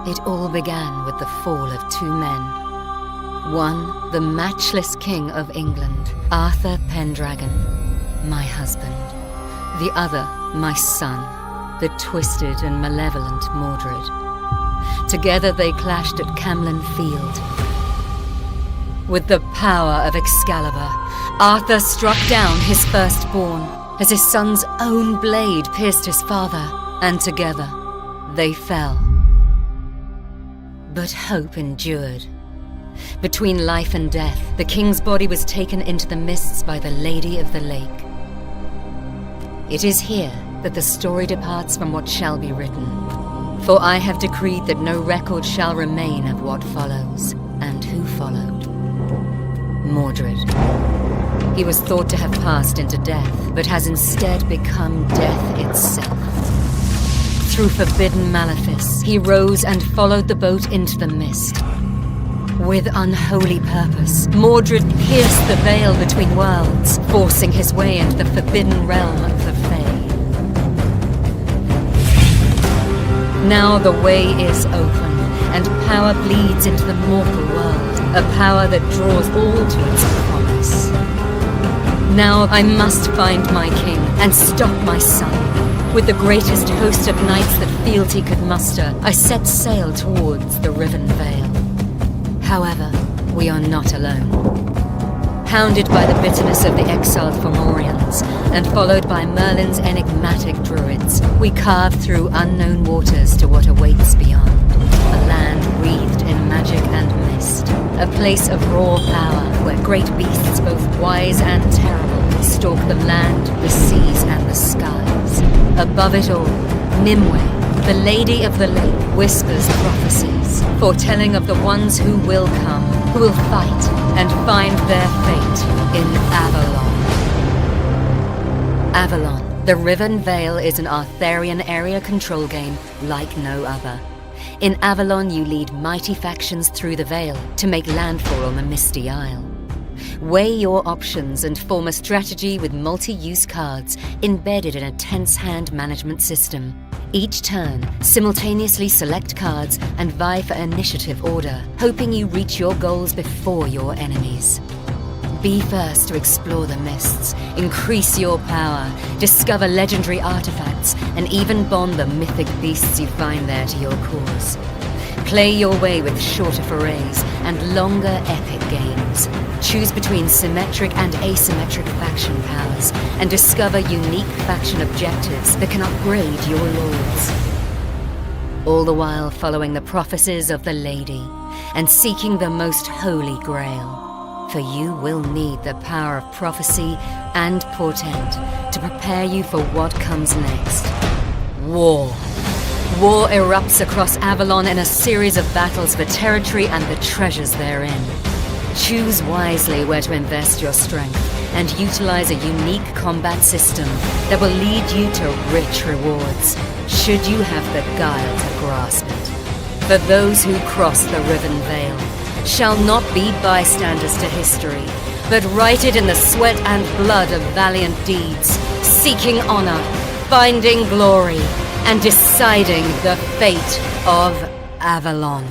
It all began with the fall of two men. One, the matchless King of England, Arthur Pendragon, my husband. The other, my son, the twisted and malevolent Mordred. Together they clashed at Camlin Field. With the power of Excalibur, Arthur struck down his firstborn as his son's own blade pierced his father, and together they fell. But hope endured. Between life and death, the king's body was taken into the mists by the Lady of the Lake. It is here that the story departs from what shall be written. For I have decreed that no record shall remain of what follows, and who followed. Mordred. He was thought to have passed into death, but has instead become death itself. Through forbidden malefice, he rose and followed the boat into the mist. With unholy purpose, Mordred pierced the veil between worlds, forcing his way into the forbidden realm of the Fae. Now the way is open, and power bleeds into the mortal world, a power that draws all to its promise. Now I must find my king and stop my son. With the greatest host of knights that fealty could muster, I set sail towards the Riven Vale. However, we are not alone. Hounded by the bitterness of the exiled Fomorians, and followed by Merlin's enigmatic druids, we carve through unknown waters to what awaits beyond. A land wreathed in magic and mist. A place of raw power, where great beasts both wise and terrible stalk the land, the seas, and the skies. Above it all, Nimue, the Lady of the Lake, whispers prophecies, foretelling of the ones who will come, who will fight, and find their fate in Avalon. Avalon, the Riven Vale, is an Arthurian area control game like no other. In Avalon, you lead mighty factions through the Vale to make landfall on the Misty Isle. Weigh your options and form a strategy with multi-use cards embedded in a tense hand management system. Each turn, simultaneously select cards and vie for initiative order, hoping you reach your goals before your enemies. Be first to explore the mists, increase your power, discover legendary artifacts, and even bond the mythic beasts you find there to your cause. Play your way with shorter forays and longer epic games. Choose between symmetric and asymmetric faction powers, and discover unique faction objectives that can upgrade your lords. All the while following the prophecies of the Lady, and seeking the most holy grail. For you will need the power of prophecy and portent to prepare you for what comes next. War. War erupts across Avalon in a series of battles for territory and the treasures therein. Choose wisely where to invest your strength, and utilize a unique combat system that will lead you to rich rewards, should you have the guile to grasp it. For those who cross the Riven Vale shall not be bystanders to history, but write it in the sweat and blood of valiant deeds, seeking honor, finding glory, and deciding the fate of Avalon.